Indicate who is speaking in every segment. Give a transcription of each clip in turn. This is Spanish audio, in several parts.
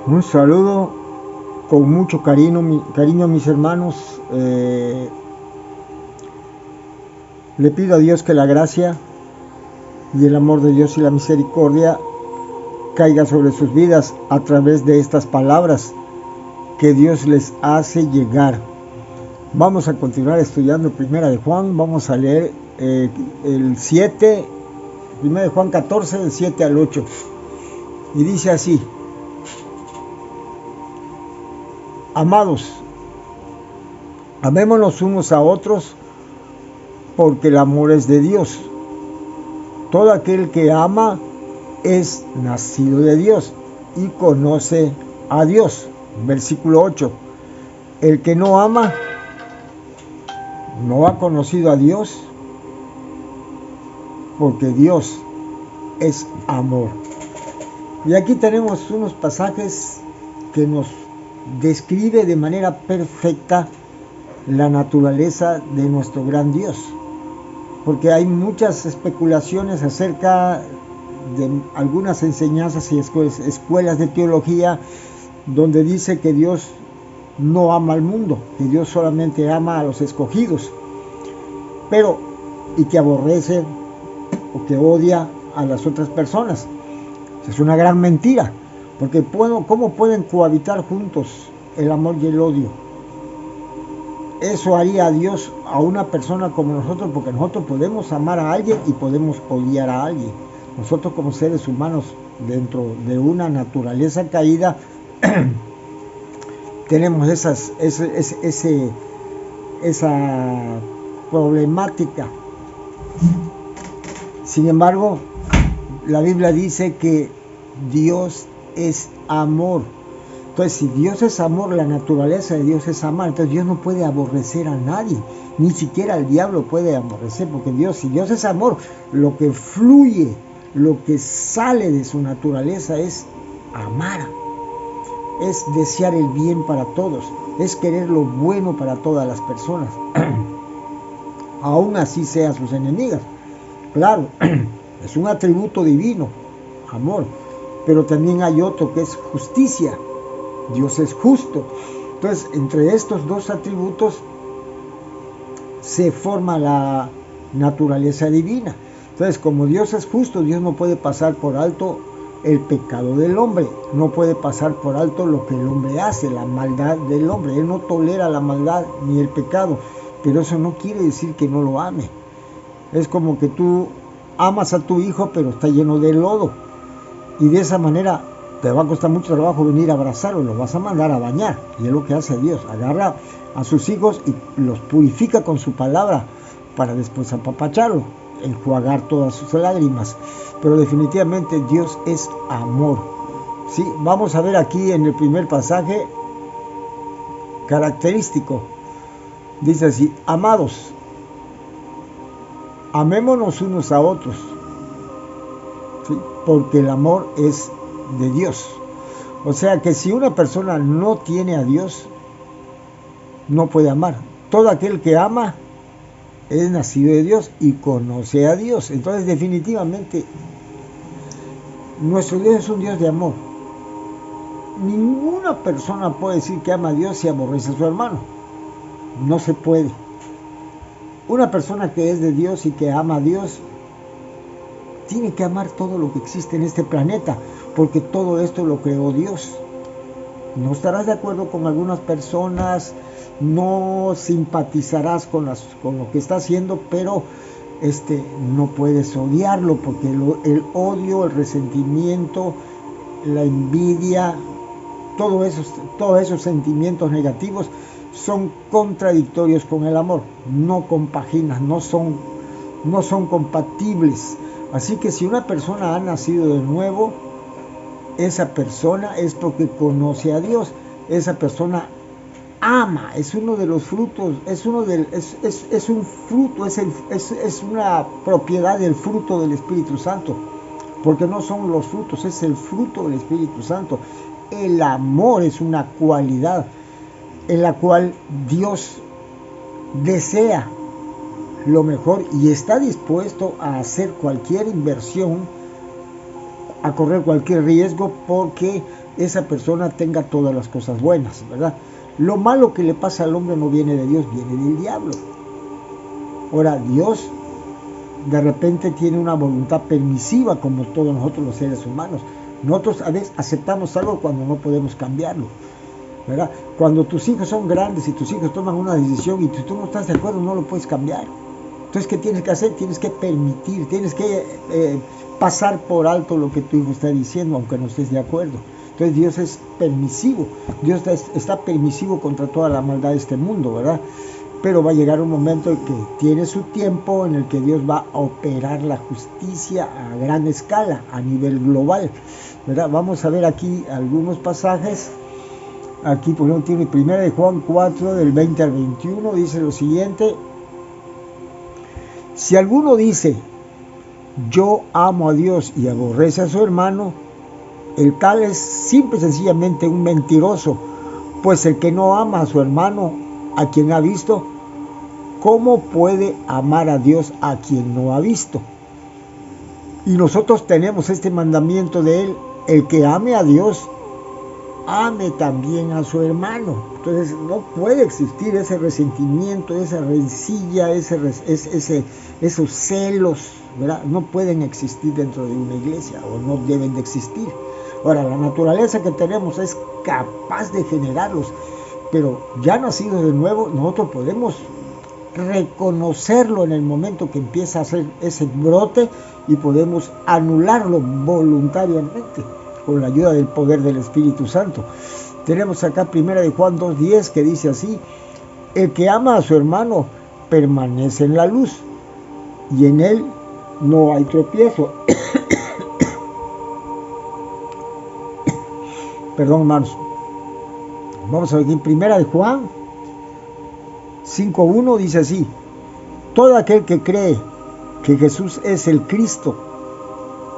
Speaker 1: Un saludo con mucho cariño mis hermanos. Le pido a Dios que la gracia y el amor de Dios y la misericordia caiga sobre sus vidas a través de estas palabras que Dios les hace llegar. Vamos a continuar estudiando Primera de Juan. Vamos a leer el 7, Primera de Juan 14, del 7 al 8. Y dice así: Amados, amémonos unos a otros, porque el amor es de Dios. Todo aquel que ama es nacido de Dios y conoce a Dios. Versículo 8. El que no ama no ha conocido a Dios, porque Dios es amor. Y aquí tenemos unos pasajes que nos describe de manera perfecta la naturaleza de nuestro gran Dios, porque hay muchas especulaciones acerca de algunas enseñanzas y escuelas de teología donde dice que Dios no ama al mundo, que Dios solamente ama a los escogidos, pero y que aborrece o que odia a las otras personas. Es una gran mentira, porque ¿cómo pueden cohabitar juntos el amor y el odio? Eso haría a Dios a una persona como nosotros, porque nosotros podemos amar a alguien y podemos odiar a alguien. Nosotros como seres humanos, dentro de una naturaleza caída, tenemos esa problemática. Sin embargo, la Biblia dice que Dios es amor. Entonces, si Dios es amor, la naturaleza de Dios es amar. Entonces, Dios no puede aborrecer a nadie. Ni siquiera el diablo puede aborrecer, porque si Dios es amor, lo que fluye, lo que sale de su naturaleza es amar. Es desear el bien para todos. Es querer lo bueno para todas las personas. Aún así sean sus enemigas. Claro, es un atributo divino, amor, pero también hay otro que es justicia. Dios es justo. Entonces, entre estos dos atributos se forma la naturaleza divina. Entonces, como Dios es justo, Dios no puede pasar por alto el pecado del hombre, no puede pasar por alto lo que el hombre hace, la maldad del hombre. Él no tolera la maldad ni el pecado, pero eso no quiere decir que no lo ame. Es como que tú amas a tu hijo, pero está lleno de lodo. Y de esa manera te va a costar mucho trabajo venir a abrazarlo, lo vas a mandar a bañar. Y es lo que hace Dios. Agarra a sus hijos y los purifica con su palabra para después apapacharlo, enjuagar todas sus lágrimas. Pero definitivamente Dios es amor. ¿Sí? Vamos a ver aquí en el primer pasaje característico. Dice así: amados, amémonos unos a otros, ¿sí? Porque el amor es de Dios. O sea que si una persona no tiene a Dios, no puede amar. Todo aquel que ama es nacido de Dios y conoce a Dios. Entonces, definitivamente, nuestro Dios es un Dios de amor. Ninguna persona puede decir que ama a Dios si aborrece a su hermano. No se puede. Una persona que es de Dios y que ama a Dios tiene que amar todo lo que existe en este planeta, porque todo esto lo creó Dios. No estarás de acuerdo con algunas personas, no simpatizarás con lo que está haciendo, pero no puedes odiarlo, porque el odio, el resentimiento, la envidia, todos esos sentimientos negativos son contradictorios con el amor, no compaginan, no son compatibles. Así que si una persona ha nacido de nuevo, esa persona es porque conoce a Dios, esa persona ama, es uno de los frutos, es un fruto, es una propiedad del fruto del Espíritu Santo, porque no son los frutos, es el fruto del Espíritu Santo. El amor es una cualidad en la cual Dios desea lo mejor y está dispuesto a hacer cualquier inversión, a correr cualquier riesgo, porque esa persona tenga todas las cosas buenas, ¿verdad? Lo malo que le pasa al hombre no viene de Dios, viene del diablo. Ahora, Dios de repente tiene una voluntad permisiva como todos nosotros los seres humanos. Nosotros a veces aceptamos algo cuando no podemos cambiarlo, ¿verdad? Cuando tus hijos son grandes y tus hijos toman una decisión y tú no estás de acuerdo, no lo puedes cambiar. Entonces, ¿qué tienes que hacer? Tienes que permitir, tienes que pasar por alto lo que tu hijo está diciendo, aunque no estés de acuerdo. Entonces, Dios es permisivo, Dios está permisivo contra toda la maldad de este mundo, ¿verdad? Pero va a llegar un momento en que tiene su tiempo, en el que Dios va a operar la justicia a gran escala, a nivel global, ¿verdad? Vamos a ver aquí algunos pasajes. Aquí, por ejemplo, tiene 1 de Juan 4, del 20 al 21, dice lo siguiente: si alguno dice, yo amo a Dios y aborrece a su hermano, el tal es simple y sencillamente un mentiroso, pues el que no ama a su hermano, a quien ha visto, ¿cómo puede amar a Dios a quien no ha visto? Y nosotros tenemos este mandamiento de él: el que ame a Dios, ame también a su hermano. Entonces no puede existir ese resentimiento, esa rencilla, esos celos, ¿verdad? No pueden existir dentro de una iglesia, o no deben de existir. Ahora, la naturaleza que tenemos es capaz de generarlos, pero ya nacidos de nuevo, nosotros podemos reconocerlo en el momento que empieza a hacer ese brote y podemos anularlo voluntariamente con la ayuda del poder del Espíritu Santo. Tenemos acá 1 de Juan 2:10 que dice así: el que ama a su hermano permanece en la luz y en él no hay tropiezo. Perdón, hermanos. Vamos a ver aquí, 1 de Juan 5:1 dice así: todo aquel que cree que Jesús es el Cristo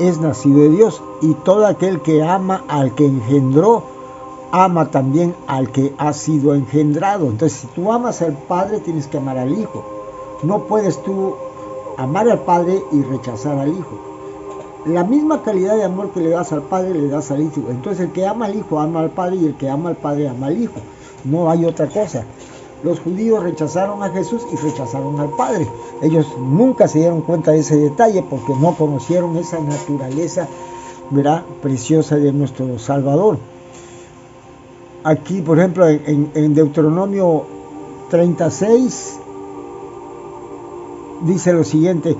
Speaker 1: es nacido de Dios, y todo aquel que ama al que engendró, ama también al que ha sido engendrado. Entonces, si tú amas al Padre, tienes que amar al Hijo. No puedes tú amar al Padre y rechazar al Hijo. La misma calidad de amor que le das al Padre, le das al Hijo. Entonces, el que ama al Hijo, ama al Padre, y el que ama al Padre, ama al Hijo. No hay otra cosa. Los judíos rechazaron a Jesús y rechazaron al Padre. Ellos nunca se dieron cuenta de ese detalle porque no conocieron esa naturaleza, ¿verdad?, preciosa de nuestro Salvador. Aquí, por ejemplo, en Deuteronomio 36, dice lo siguiente: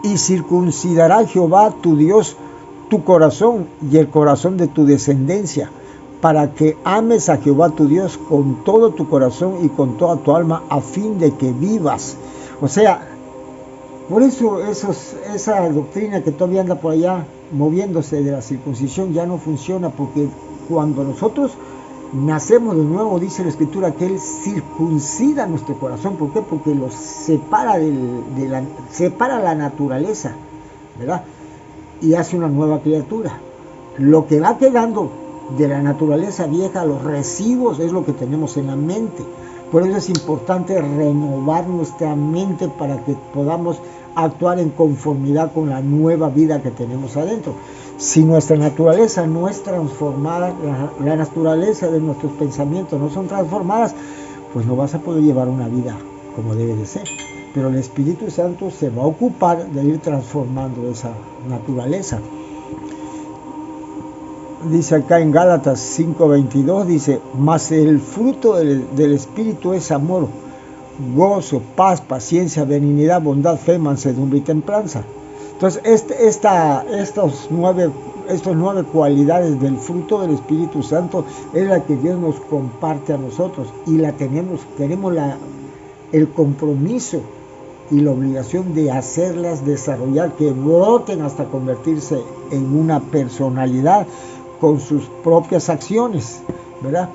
Speaker 1: y circuncidará Jehová tu Dios tu corazón y el corazón de tu descendencia, para que ames a Jehová tu Dios con todo tu corazón y con toda tu alma, a fin de que vivas. O sea, por eso esa doctrina que todavía anda por allá moviéndose de la circuncisión ya no funciona, porque cuando nosotros nacemos de nuevo, dice la Escritura que Él circuncida nuestro corazón. ¿Por qué? Porque los separa separa la naturaleza, ¿verdad?, y hace una nueva criatura. Lo que va quedando de la naturaleza vieja, los residuos, es lo que tenemos en la mente. Por eso es importante renovar nuestra mente para que podamos actuar en conformidad con la nueva vida que tenemos adentro. Si nuestra naturaleza no es transformada, la naturaleza de nuestros pensamientos no son transformadas, pues no vas a poder llevar una vida como debe de ser. Pero el Espíritu Santo se va a ocupar de ir transformando esa naturaleza. Dice acá en Gálatas 5:22, dice: mas el fruto del Espíritu es amor, gozo, paz, paciencia, benignidad, bondad, fe, mansedumbre y templanza. Entonces, estos nueve cualidades del fruto del Espíritu Santo es la que Dios nos comparte a nosotros, y tenemos el compromiso y la obligación de hacerlas desarrollar, que broten hasta convertirse en una personalidad con sus propias acciones, ¿verdad?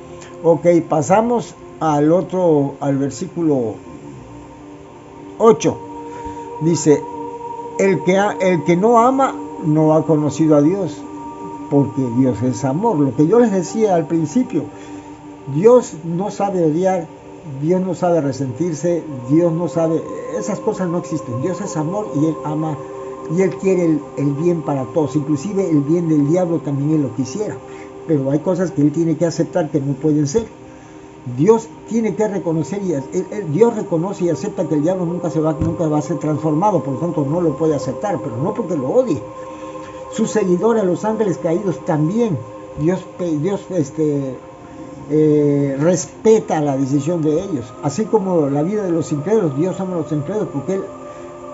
Speaker 1: Ok, pasamos al versículo 8. Dice: el que no ama no ha conocido a Dios, porque Dios es amor. Lo que yo les decía al principio, Dios no sabe odiar, Dios no sabe resentirse, Dios no sabe, esas cosas no existen. Dios es amor y Él ama y Él quiere el bien para todos, inclusive el bien del diablo también Él lo quisiera, pero hay cosas que Él tiene que aceptar que no pueden ser. Dios tiene que reconocer Dios reconoce y acepta que el diablo nunca va a ser transformado, por lo tanto no lo puede aceptar, pero no porque lo odie. Sus seguidores, los ángeles caídos, también Dios respeta la decisión de ellos, así como la vida de los incrédulos. Dios ama a los incrédulos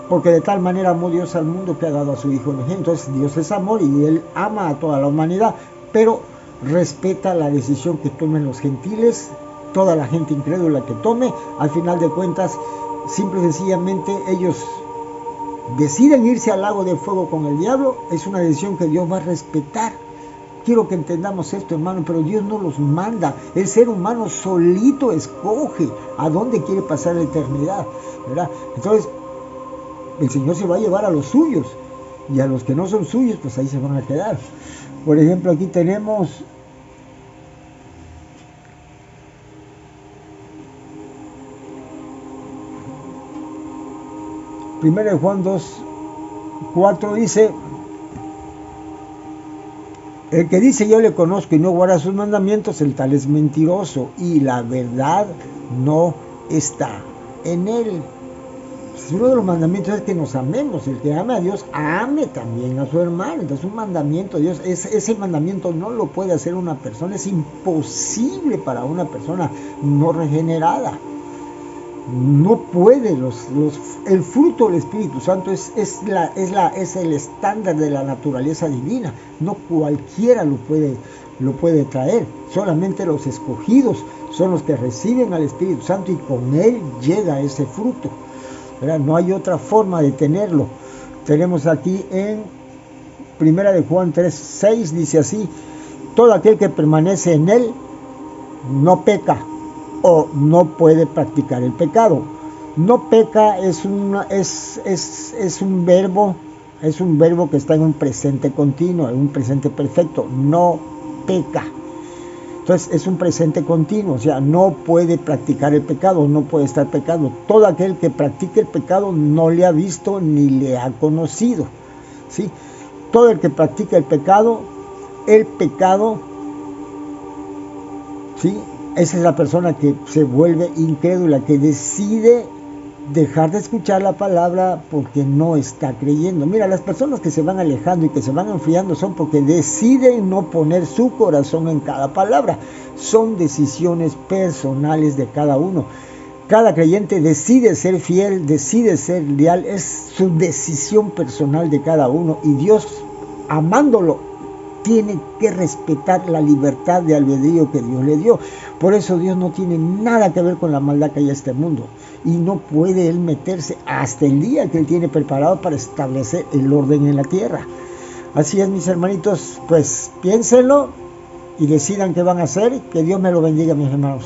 Speaker 1: porque de tal manera amó Dios al mundo que ha dado a su Hijo unigénito. Entonces Dios es amor y Él ama a toda la humanidad, pero respeta la decisión que tomen los gentiles, toda la gente incrédula que tome. Al final de cuentas, simple y sencillamente ellos deciden irse al lago de fuego con el diablo. Es una decisión que Dios va a respetar. Quiero que entendamos esto, hermano, pero Dios no los manda. El ser humano solito escoge a dónde quiere pasar la eternidad, ¿verdad? Entonces, el Señor se va a llevar a los suyos, y a los que no son suyos, pues ahí se van a quedar. Por ejemplo, aquí tenemos Primera de Juan 2:4 dice: el que dice yo le conozco y no guarda sus mandamientos, el tal es mentiroso, y la verdad no está en él. Uno de los mandamientos es que nos amemos. El que ame a Dios, ame también a su hermano. Entonces, un mandamiento de Dios, ese mandamiento no lo puede hacer una persona. Es imposible para una persona no regenerada. No puede. El fruto del Espíritu Santo es el estándar de la naturaleza divina. No cualquiera lo puede traer. Solamente los escogidos son los que reciben al Espíritu Santo, y con él llega ese fruto. No hay otra forma de tenerlo. Tenemos aquí en Primera de Juan 3:6, dice así: todo aquel que permanece en él no peca o no puede practicar el pecado. No peca es un verbo que está en un presente continuo, en un presente perfecto. No peca. Entonces es un presente continuo, o sea, no puede practicar el pecado, no puede estar pecando. Todo aquel que practique el pecado no le ha visto ni le ha conocido, ¿sí? Todo el que practica el pecado, ¿sí? Esa es la persona que se vuelve incrédula, que decide dejar de escuchar la palabra porque no está creyendo. Mira, las personas que se van alejando y que se van enfriando son porque deciden no poner su corazón en cada palabra. Son decisiones personales de cada uno. Cada creyente decide ser fiel, decide ser leal. Es su decisión personal de cada uno, y Dios, amándolo, tiene que respetar la libertad de albedrío que Dios le dio. Por eso Dios no tiene nada que ver con la maldad que hay en este mundo, y no puede Él meterse hasta el día que Él tiene preparado para establecer el orden en la tierra. Así es, mis hermanitos, pues piénsenlo y decidan qué van a hacer. Que Dios me lo bendiga, mis hermanos.